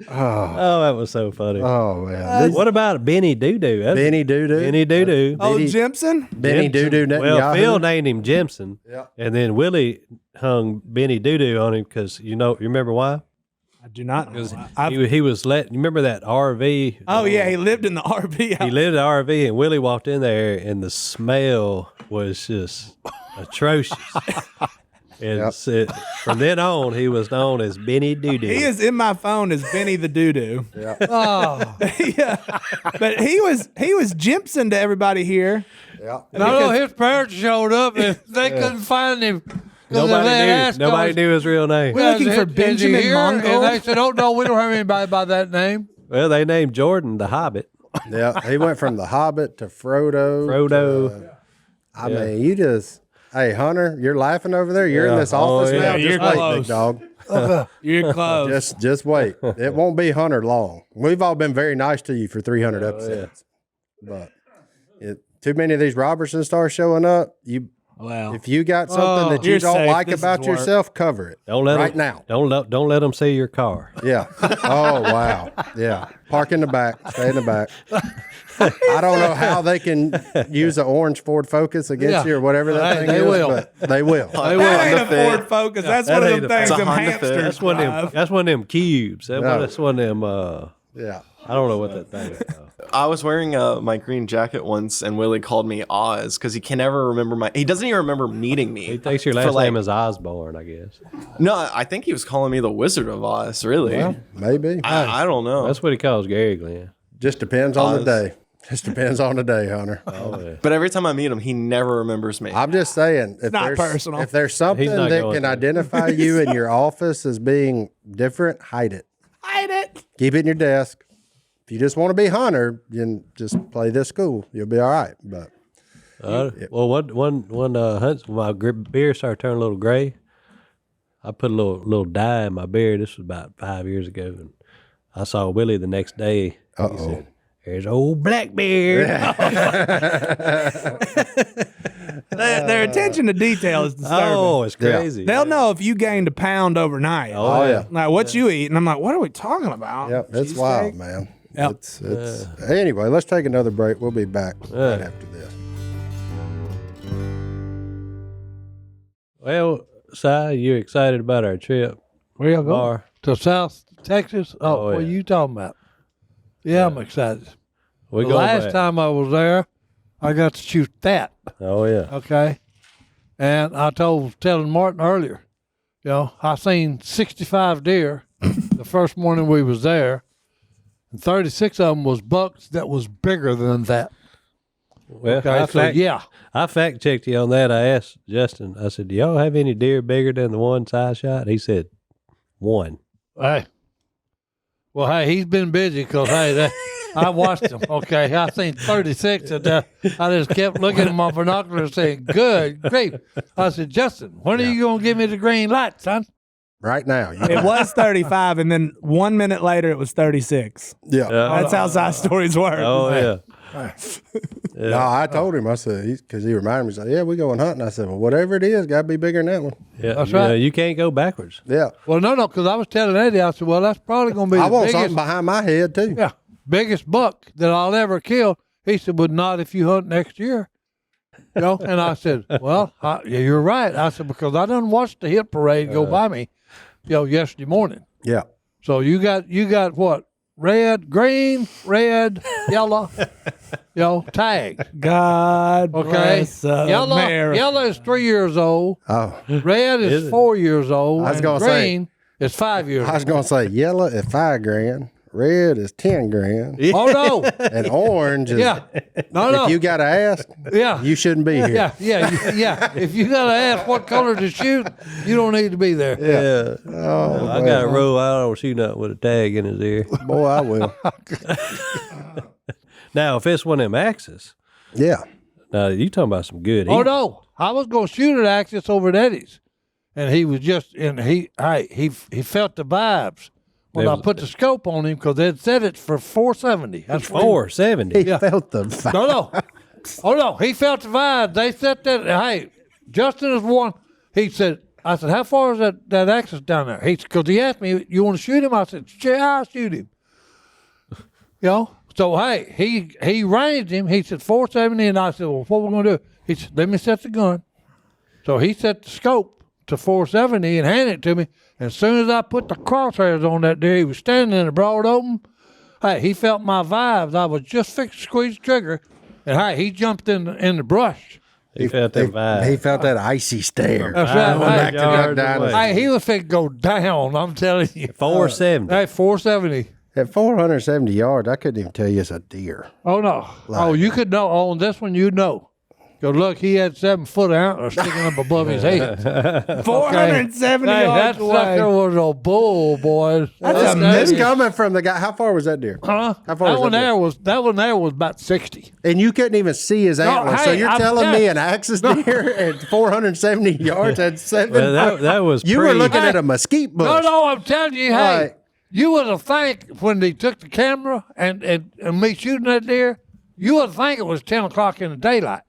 Oh, that was so funny. Oh man. What about Benny Doo-Doo? That's Benny Doo-Doo. Benny Doo-Doo. Oh, Jimson. Benny Doo-Doo. Well, Netanyahu. Phil named him Jimson. Yeah. And then Willie hung Benny Doo-Doo on him because, you remember why? I do not know. He was you remember that RV? Oh yeah, he lived in the RV. He lived in the RV, and Willie walked in there, and the smell was just atrocious. And from then on, he was known as Benny Doo-Doo. He is in my phone as Benny the Doo-Doo. Oh, Yeah. But he was Jimson to everybody here. Yeah. no, his parents showed up and they couldn't find him. Nobody knew his real name. We're looking for Benjamin Mongol. And they said, "Oh no, we don't have anybody by that name." Well, they named Jordan the Hobbit. Yeah. He went from the Hobbit to Frodo. Frodo. I mean, you just. Hey, Hunter, you're laughing over there. You're in this office yeah. now. You're Just wait, close. big dog. You're close. Just wait. It won't be Hunter long. We've all been very nice to you for 300 episodes, but too many of these Robertsons start showing up. Well, If you got something that you you're don't safe. like This about is work. yourself, cover it. Don't let right them, now. Don't let them see your car. Yeah. Oh wow. Yeah. Park in the back. Stay in the back. I don't know how they can use an orange Ford Focus against you or whatever that thing they is, will. but they will. that ain't a Ford Focus. That's one of them things. It's a Them Honda Fit. hamsters. That's one of them. drive. That's one of them cubes. No. That's one of them. Yeah. I don't know what that thing is. I was wearing my green jacket once, and Willie called me Oz because he can never remember he doesn't even remember meeting me. He thinks your For, last like- name is Osborne, I guess. No, I think he was calling me the Wizard of Oz. Really? Well, maybe. I don't know. That's what he calls Gary Glenn. Just depends on the Oz. day. Just depends on the day, Hunter. Oh, yeah. But every time I meet him, he never remembers me. I'm just saying, if not there's personal. if there's something He's not that going can to. identify you in your office as being different, hide it. Hide it. Keep it in your desk. If you just want to be Hunter, then just play this cool. You'll be all right. But Well, one hunts when my beard started turning a little gray. I put a little dye in my beard. This was about 5 years ago, and I saw Willie the next day. He said, "There's old Blackbeard." Their attention to detail is disturbing. Oh, it's crazy. They'll know if you gained a pound overnight. Oh, yeah. Like, what you eat? And I'm like, what are we talking about? Yep, it's wild, man. Yep. It's anyway, let's take another break. We'll be back right after this. Well, Si, you excited about our trip? Where y'all going? Bar. To South Texas? Oh, What are yeah. you talking about? Yeah, I'm excited. We The go last back. time I was there, I got to shoot that. Oh yeah. Okay. And I telling Martin earlier, I seen 65 deer the first morning we was there, and 36 of them was bucks that was bigger than that. Well, Okay, I fact checked you on that. I asked Justin. I said, "Do y'all have any deer bigger than the one Si shot?" He said, "One." Hey. Well, hey, he's been busy because, hey, I watched him. Okay. I seen 36 and I just kept looking at my binoculars saying, good grief. I said, Justin, when are you going to give me the green light, son? Right now. It was 35, and then 1 minute later, it was 36. Yeah. That's how side stories work. Oh yeah. No, I told him, I said, because he reminded me, he said, yeah, we going hunting. I said, well, whatever it is, got to be bigger than that one. Yeah. That's right. You can't go backwards. Yeah. Well, no, because I was telling Eddie, I said, well, that's probably going to be I the want biggest, something behind my head, too. yeah, biggest buck that I'll ever kill. He said, but not if you hunt next year. And I said, well, yeah, you're right. I said, because I done watched the hit parade go by me, yesterday morning. Yeah. So you got what? Red, green, red, yellow, tag. God Okay. bless America. Yellow is 3 years old. Oh, Red is 4 years old. I was and gonna say- green is 5 years I was old. going to say yellow is $5,000, red is $10,000, Oh no. and orange is. Yeah. No. If you got to ask, Yeah. you shouldn't be here. Yeah. If you gotta ask what color to shoot, you don't need to be there. Yeah. Oh, I got a rule. I don't shoot nothing with a tag in his ear. boy, I will. Now, if it's one of them axes, Yeah. now you talking about some good. Oh no. I was gonna shoot at Axis over at Eddie's. And he was just he felt the vibes when I put the scope on him because they'd set it for 470. That's what he- 470. He felt the vibe. No. Oh no, he felt the vibe. They set that. Hey, Justin is one. He said, I said, how far is that axis down there? Because he asked me, you want to shoot him? I said, yeah, I'll shoot him. So hey, he ranged him. He said 470, and I said, well, what we gonna do? He said, let me set the gun. So he set the scope to 470 and handed it to me. And as soon as I put the crosshairs on that deer, he was standing in the broad open. Hey, he felt my vibes. I was just fixing to squeeze the trigger, and hey, he jumped in the brush. He felt that vibe. He felt that icy stare. That's right. 500 Hey, yards down away. hey, he was fit to go down. I'm telling you. 470. Hey, 470. At 470 yards, I couldn't even tell you it's a deer. Oh no. Oh, you could know. On this one, you'd know. Because look, he had 7 foot antlers sticking up above his head. 470 Hey, that yards away. sucker was a bull, boys. That's It's amazing. coming from the guy. How far was that deer? Huh? How far That was that one there was about 60. And you couldn't even see his antlers. So hey, you're I'm telling telling- me an axis deer at 470 yards at 7? Well, that was you were pre- looking at a mesquite bush. No, I'm telling you, hey, Right. you would have think when they took the camera and me shooting that deer, you would think it was 10 o'clock in the daylight.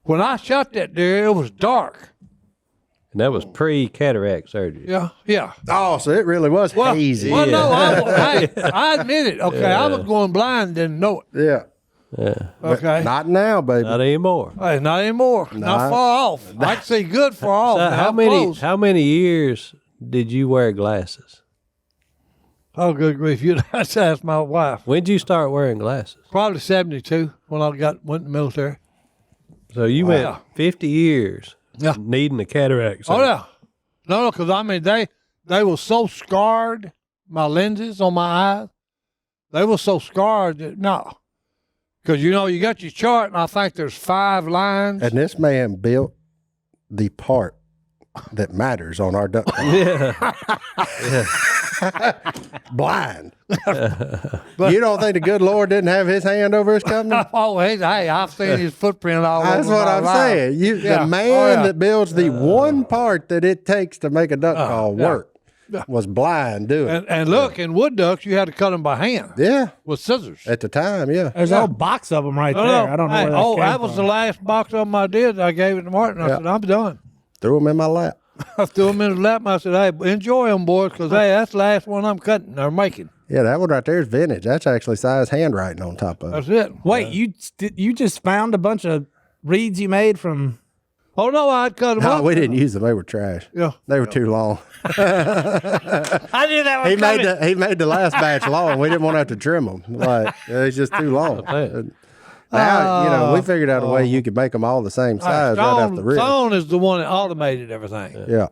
When I shot that deer, it was dark. And that was pre-cataract surgery. Yeah. Oh, so it really was hazy. Well, no, I admit it. Okay, I was going blind, didn't know it. Yeah. Okay. Not now, baby. Not anymore. Hey, not anymore. Not far off. I can see good far off. So Now, how many years did you wear glasses? Oh, good grief. You'd have to ask my wife. When did you start wearing glasses? Probably 72 when I went in the military. So you went 50 years Yeah. needing a cataract Oh, surgery. yeah. No, because I mean, they were so scarred, my lenses on my eyes, they were so scarred that, no. Because, you got your chart, and I think there's 5 lines. And this man built the part that matters on our duck call. Blind. You don't think the good Lord didn't have his hand over his company? Oh, hey, I've seen his footprint all over That's what my I'm life. saying. Yeah. The man yeah. that builds the one part that it takes to make a duck call yeah. work was blind doing it. And look, in wood ducks, you had to cut them by hand Yeah, with scissors. at the time, yeah. There's a whole box of them right No, there. no. I don't know Hey, where that came that was from. the last box of them I did. I gave it to Martin. I said, I'm done. Threw him in my lap. I threw them in his lap. And I said, hey, enjoy them, boys, because, hey, that's the last one I'm cutting or making. Yeah, that one right there is vintage. That's actually size handwriting on top of it. That's it. Wait, you just found a bunch of reeds you made from? Oh, no, I'd cut them No, up. we didn't use them. They were trash. Yeah. They were too long. I knew that was He made the last batch long. We didn't want to have to trim them. Like, it's just too long. Now, we figured out a way you could make them all the same size right off the rib. Stone is the one that automated everything. Yeah.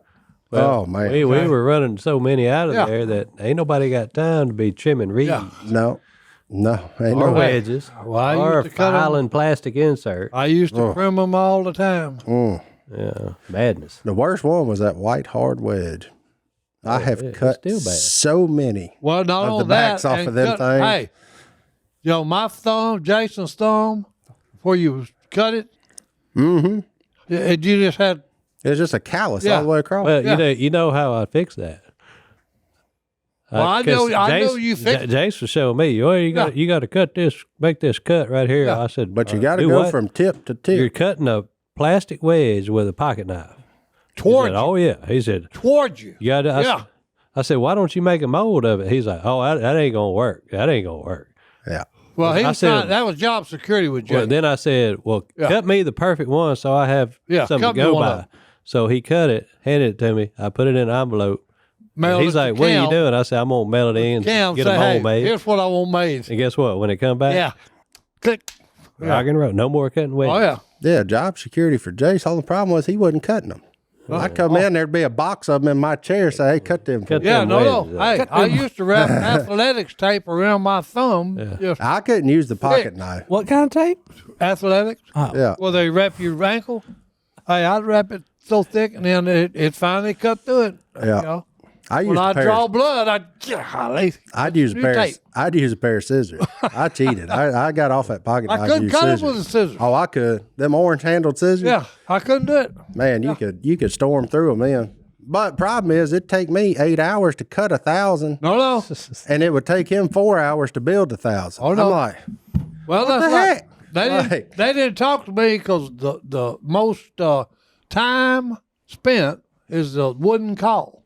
Well, oh, man. We were running so many out of Yeah. there that ain't nobody got time to be trimming reeds Yeah. No. Ain't or no way. wedges Well, I or used to cut 'em. filing plastic insert. I used to trim them all the time. Yeah, madness. The worst one was that white hard wedge. I have it's cut still bad. so many. Well, not Of only the backs that, off and of them things. Hey, my thumb, Jason's thumb, before you cut it, you just had. It was just a callus Yeah. all the way across. Well, Yeah. you know how I fix that. Well, I know 'cause you fixed it. Jace was showing me. Oh, you got to cut this, make this cut right here. Yeah. I said, But you got to do go what? from tip to You're tip. cutting a plastic wedge with a pocket knife. He Towards said, you. oh yeah. He said, Towards you. you got to. Yeah. I said, why don't you make a mold of it? He's like, oh, that ain't gonna work. That ain't gonna work. Yeah. Well, he I was said- that was job security with Jay. Well, then I said, well, Yeah. cut me the perfect one so I have something cut to me go one by. of 'em. So he cut it, handed it to me. I put it in an envelope. Mailed He's it to like, what are you Cam. doing? I said, I'm going to mail it in, Cam, get say, them hey, homemade. here's what I want made. And guess what? When it come back, Yeah. Click. rock and roll. No more cutting wedges. Oh, yeah. Yeah, job security for Jace. All the problem was he wasn't cutting them. I'd come in, there'd be a box of them in my chair, say, hey, cut them. For Cut me. Yeah, them no. wedges, Hey, I used to wrap athletics tape around my thumb. Yeah. I couldn't use the pocket knife. What kind of tape? Athletics. Yeah. Well, they wrap your ankle. Hey, I'd wrap it so thick, and then it finally cut through it. Yeah. You know? I used When a I pair. draw blood, I'd Use a new pair. tape. I'd use a pair of scissors. I cheated. I got off that pocket knife. I couldn't used cut it scissors. with a scissors. Oh, I could. Them orange handled scissors. Yeah, I couldn't do it. Man, you could storm through them then. But problem is, it'd take me 8 hours to cut 1,000, No. and it would take him 4 hours to build 1,000. Oh, no. I'm like, Well, What that's the like, heck? Like- They didn't talk to me because the most time spent is the wooden call,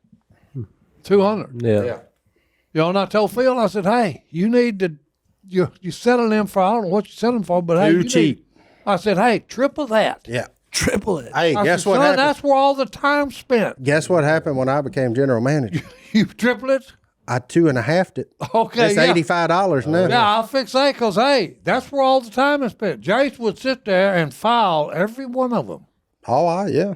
200. Yeah. You know, and I told Phil, I said, hey, you need to you selling them for, I don't know what you're selling for, but hey, Too you need- cheap. I said, hey, triple that. yeah. Triple it. Hey, I guess said, what son, happened? that's where all the time spent. Guess what happened when I became general manager? You triple it? I 2.5'd it. Okay, It's yeah. $85 now. Yeah, I'll fix that because, hey, that's where all the time is spent. Jace would sit there and file every one of them. Oh, yeah.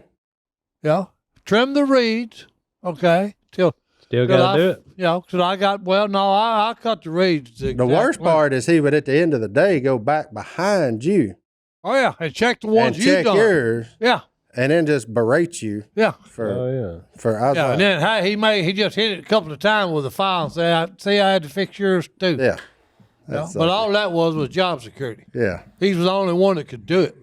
Yeah. Trim the reeds, okay, till Still got to do it. You know, because I got, well, no, I cut the reeds. The worst part is he would, at the end of the day, go back behind you Oh, yeah, and check the ones and you check done. yours, Yeah, and then just berate you yeah. for. Oh, yeah. For I was Yeah, like, and then hey, he just hit it a couple of times with a file and say, I had to fix yours too. yeah. You know, That's but all that was job security. Yeah. He was the only one that could do it.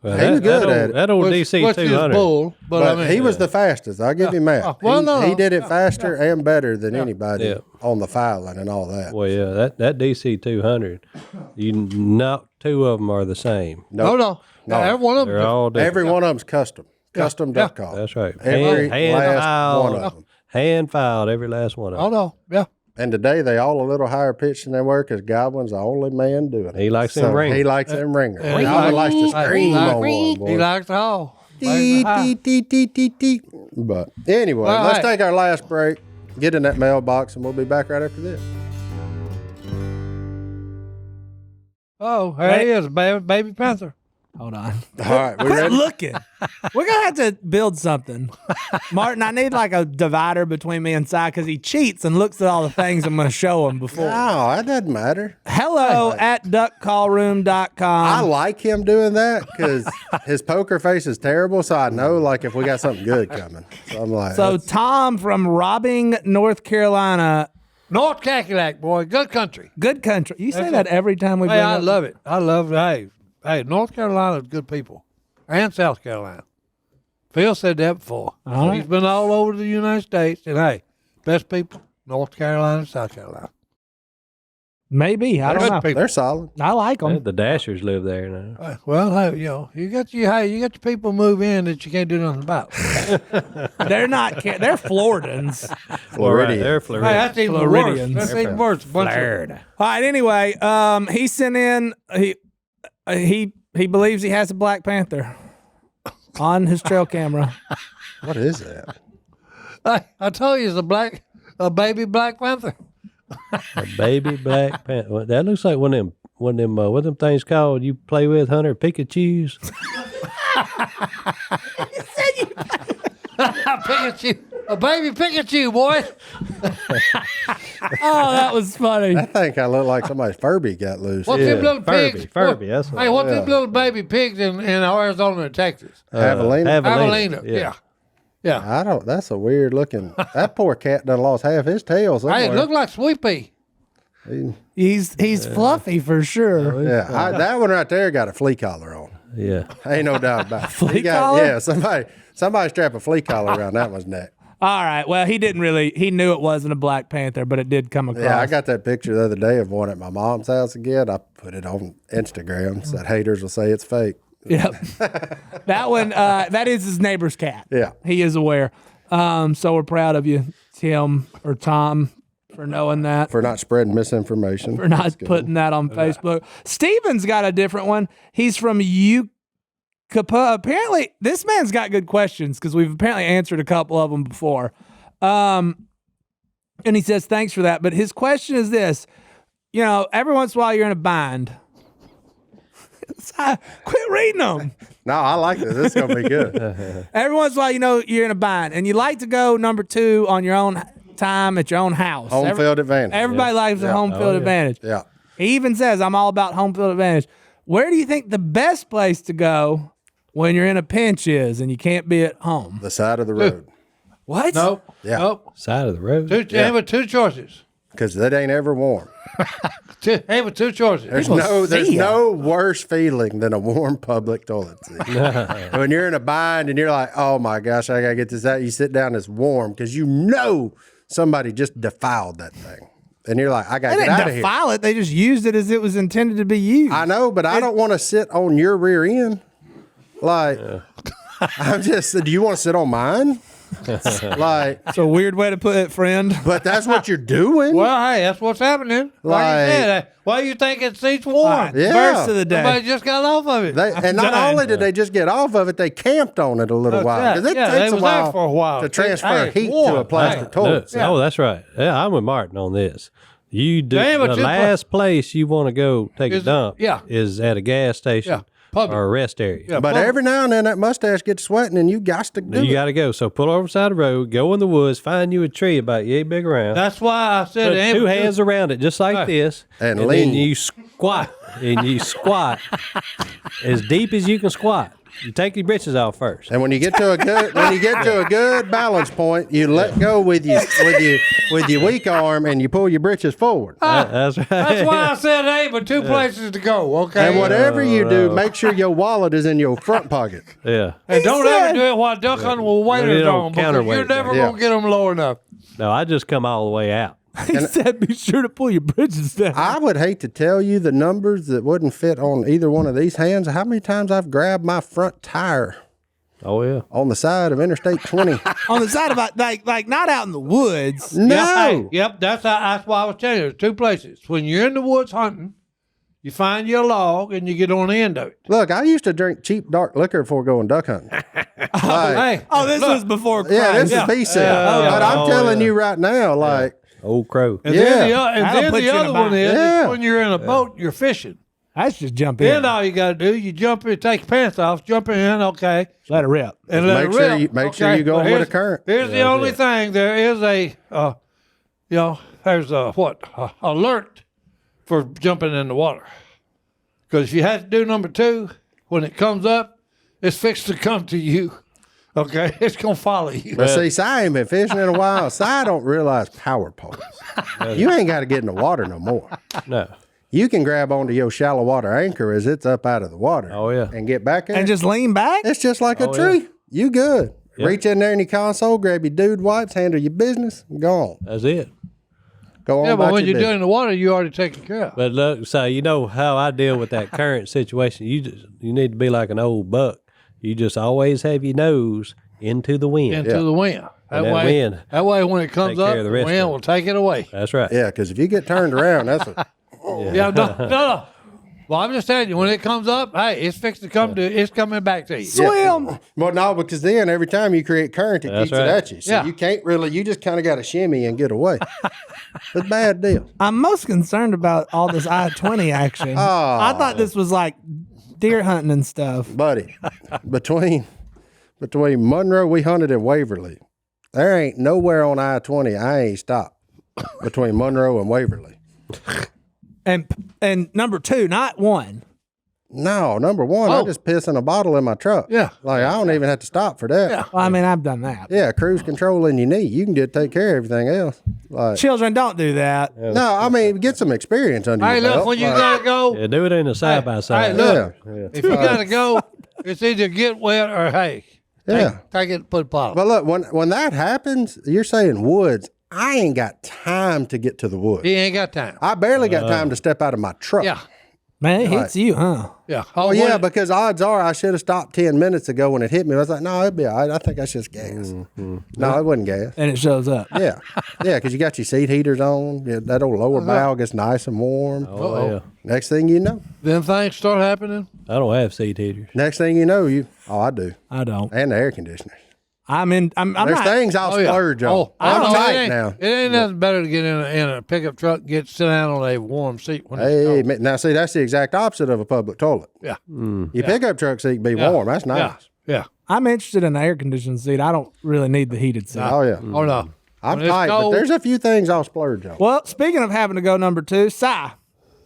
Well, He was good at it. That old Which DC is 200. bull, but But I mean, he was the fastest. I'll give him that. Well, he no, did it faster and better than anybody Yeah. on the filing and all that. Well, yeah, that DC 200, not two of them are the same. no. No. every one of them. They're all different. Every one of them's custom duck call. That's right. Every last filed, one of them. Hand filed, every last one of them. Oh no, yeah. And today they all a little higher pitched than they were because Godwin's the only man doing it. He likes them ringers. He likes them ringers. he Godwin likes to Hey, scream on one, He boy. likes it all. Dee, dee, dee, dee, dee, dee. But anyway, Well, let's hey. take our last break, get in that mailbox, and we'll be back right after this. Oh, here he is, baby panther. Hold on. All right, we Quit ready? looking. We're gonna have to build something, Martin. I need like a divider between me and Si because he cheats and looks at all the things I'm gonna show him before. No, that doesn't matter. Hello at duckcallroom.com. I like him doing that because his poker face is terrible, so I know like if we got something good coming. So I'm like, So Tom from Robbing, North Carolina. North Cackalack, boy, good country. Good country. You say that every time we bring Hey, I up- love it. I love it. Hey, North Carolina's good people, and South Carolina. Phil said that before. All right. He's been all over the United States, and hey, best people, North Carolina, South Carolina. Maybe. I don't Good know. people. they're solid. I like them. The Dashers live there now. Well, hey, you got your people move in that you can't do nothing about. They're not. They're Floridans. Floridian. They're Hey, Floridian. that's even worse. Floridians. That's even worse. All right. Anyway, he sent in. He believes he has a Black Panther on his trail camera. What is that? I told you, it's a baby Black Panther. A baby black panther. That looks like one of them what them things called you play with, Hunter? Pikachu's. A baby Pikachu, boy. Oh, that was funny. I think I look like somebody's Furby got loose. What's them little pigs? Furby, that's Hey, what's them little baby pigs in Arizona and Texas? Javelina? Javelina. Yeah. I don't. That's a weird looking. That poor cat done lost half his tail somewhere. Hey, it looked like Sweet Pea. He's fluffy for sure. Yeah, that one right there got a flea collar on. Yeah. Ain't no doubt about it. Flea He got- collar? Yeah, somebody strap a flea collar around that one's neck. All right. Well, he didn't really. He knew it wasn't a Black Panther, but it did come across. Yeah, I got that picture the other day of one at my mom's house again. I put it on Instagram so that haters will say it's fake. Yep. That one. That is his neighbor's cat. Yeah. He is aware. So we're proud of you, Tim or Tom, for knowing that. For not spreading misinformation. For not putting that on Facebook. Steven's got a different one. He's from apparently, this man's got good questions because we've apparently answered a couple of them before. And he says, thanks for that. But his question is this, every once in a while you're in a bind. Quit reading them. No, I like this. This is going to be good. Every once in a while, you're in a bind and you like to go number 2 on your own time at your own house. Home field advantage. Everybody likes a home field advantage. Yeah. He even says, I'm all about home field advantage. Where do you think the best place to go when you're in a pinch is and you can't be at home? The side of the road. What? Nope. Yeah. Nope. Side of the road. Two choices. Because that ain't ever warm. Two choices. There's no worse feeling than a warm public toilet seat. When you're in a bind and you're like, oh my gosh, I gotta get this out. You sit down, it's warm because somebody just defiled that thing. And you're like, I gotta They get out didn't of here. defile it. They just used it as it was intended to be used. I know, but I don't want to sit on your rear end. Like, do you want to sit on mine? Like, It's a weird way to put it, friend. but that's what you're doing. Well, hey, that's what's happening. Like you said, why you think it seats warm? Yeah. Verse of the day. Somebody just got off of it. And not only did they just get off of it, they camped on it a little while. Because it they takes a was there while, for a while. to transfer Hey, heat warm. to a plastic Hey, toilet. Oh, that's right. Yeah, I'm with Martin on this. You do Damn it, the you- last place you want to go take a Is- dump yeah. is at a gas station Yeah, public. or a rest area. Yeah, But public. every now and then that mustache gets sweating and you got to do You it. got to go. So pull over the side of the road, go in the woods, find you a tree about yay big around. That's why I said Put it. two hands around it, just like Right. this, And then lean. you squat, and you squat as deep as you can squat. You take your britches off first. And when you get to a good balance point, you let go with your weak arm and you pull your britches forward. That's right. That's why I said, hey, but two places to go, okay? And whatever you do, make sure your wallet is in your front pocket. Yeah. And don't said- ever do it while duck hunting with Get waiters it on on because counterweight you're never there. going to get them low enough. No, I just come all the way out. He said, "Be sure to pull your britches down." I would hate to tell you the numbers that wouldn't fit on either one of these hands. How many times I've grabbed my front tire Oh yeah. on the side of Interstate 20? On the side of like not out in the woods. No. Hey, yep, that's why I was telling you. There's two places. When you're in the woods hunting, you find your log and you get on the end of it. Look, I used to drink cheap dark liquor before going duck hunting. Hey, Oh, this was before Christ. Yeah, this is B-cell. But I'm telling you right now, like, Old crow. and Yeah. then put the you in a other one bind. is Yeah. when you're in a boat, you're fishing. Let's just jump Then in. all you got to do, you jump in, take your pants off, jump in, okay, Let it rip. and let Make it sure rip. you- make sure okay? you go But with here's- a current. Here's the only thing: there is a, there's a alert for jumping in the water. Because if you have to do number 2, when it comes up, it's fixed to come to you. Okay, it's gonna follow you. but see, Si ain't been fishing in a while. Si don't realize power poles. You ain't got to get in the water no more. No. You can grab onto your shallow water anchor as it's up out of the water. Oh, yeah. And get back there. And just lean back? It's just like a tree. You good. Reach in there in your console, grab your dude wipes, handle your business, and go on. That's it. Go on Yeah, but about when your you're business. doing the water, you already taken care of. But look, so you know how I deal with that current situation. You need to be like an old buck. You just always have your nose into the wind. Into the wind. And that wind, That way, when it comes take up, care of the the rest wind of it. will take it away. That's right. Yeah, because if you get turned around, that's a, Yeah, no. Well, I'm just telling you, when it comes up, hey, it's fixed to come to. It's coming back to you. Swim. well, no, because then every time you create current, it That's keeps right. it at you. So Yeah. you can't really, you just kind of got to shimmy and get away. It's a bad deal. I'm most concerned about all this I-20 action. I thought this was like deer hunting and stuff. Buddy, between Monroe, we hunted in Waverly. There ain't nowhere on I-20 I ain't stopped between Monroe and Waverly. And number 2, not 1. No, number one, I Oh. just piss in a bottle in my truck. Yeah. Like, I don't even have to stop for that. Yeah. Well, I mean, I've done that. Yeah, cruise control in your knee. You can just take care of everything else. Like, Children, don't do that. no, I mean, get some experience under Hey, your look, belt. when you Like, gotta go, Yeah, do it in a side by hey, side. look, Yeah. if you gotta go, it's either get wet or hey, Yeah. take it, and put a bottle. But look, when that happens, you're saying woods. I ain't got time to get to the woods. He ain't got time. I barely got time to step out of my truck. Yeah, Man, it hits you, huh? yeah. Oh, when yeah, it- because odds are I should have stopped 10 minutes ago when it hit me. I was like, no, it'd be all right. I think that's just gas. No, it wasn't gas. And it shows up. Yeah. Yeah, because you got your seat heaters on. Yeah, that old lower bow gets nice and warm. Oh, yeah. Next thing you know. then things start happening. I don't have seat heaters. Next thing you know, I do. I don't. And the air conditioners. I'm There's not. things I'll splurge on. Oh, I'm no, tight now. It ain't nothing better to get in a pickup truck and sit down on a warm seat. When Hey, it's cold. now see, that's the exact opposite of a public toilet. Yeah. Your pickup truck seat be warm. That's nice. Yeah. I'm interested in the air conditioned seat. I don't really need the heated seat. Oh, yeah. Oh no. I'm When it's tight, but cold- there's a few things I'll splurge on. Well, speaking of having to go number 2, Si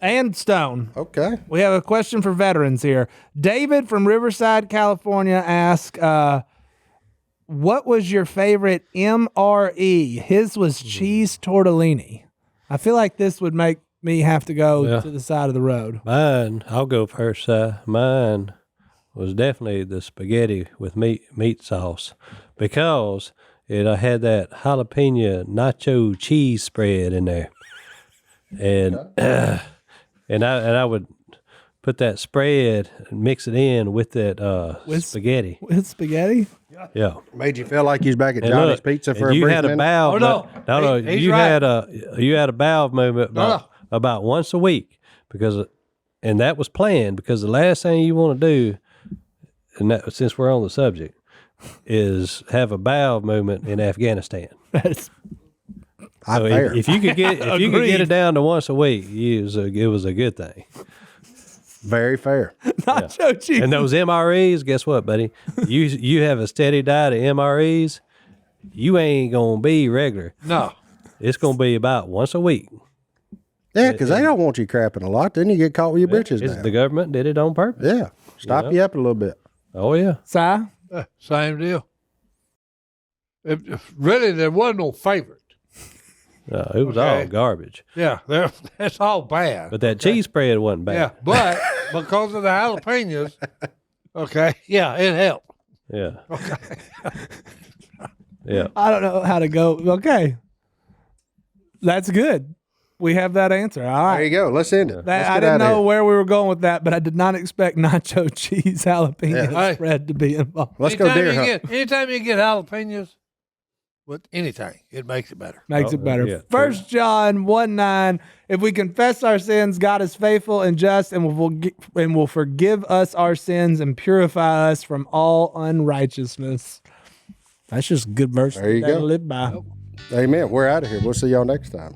and Stone. Okay. We have a question for veterans here. David from Riverside, California asks, what was your favorite MRE? His was cheese tortellini. I feel like this would make me have to go to the side of the road. Mine, I'll go first. Mine was definitely the spaghetti with meat sauce because it had that jalapeno nacho cheese spread in there, and and I would put that spread and mix it in with that spaghetti. With spaghetti? Yeah. Made you feel like you was back at And Johnny's look, Pizza and for a you brief had a minute. bowel. Oh, no. no, He's you right. had a bowel movement about once a week and that was planned because the last thing you want to do, and that since we're on the subject, is have a bowel movement in Afghanistan. That's I So fair. if you could get it down to once a week, it was a good thing. Very fair. nacho cheese. And those MREs, guess what, buddy? You have a steady diet of MREs, you ain't gonna be regular. No. It's gonna be about once a week. Yeah, because they don't want you crapping a lot. Then you get caught with your britches down. The government did it on purpose. Yeah. Stop you up a little bit. Oh yeah. Si? Same deal. Really, there was no favorite. No, it was all garbage. Yeah, that's all bad. But that cheese spread wasn't bad. Yeah, but because of the jalapenos, okay, yeah, it helped. Yeah. Yeah. I don't know how to go. Okay. That's good. We have that answer. All right. There you go. Let's end it. Let's I get didn't outta know here. where we were going with that, but I did not expect nacho cheese jalapeno Yeah. spread to be involved. Let's go deer hunt. Anytime you get jalapenos with anything, it makes it better. Makes it better. yeah, 1 John 1:9. If we confess our sins, God is faithful and just and will forgive us our sins and purify us from all unrighteousness. That's just a good verse There you to go. live by. Amen. We're out of here. We'll see y'all next time.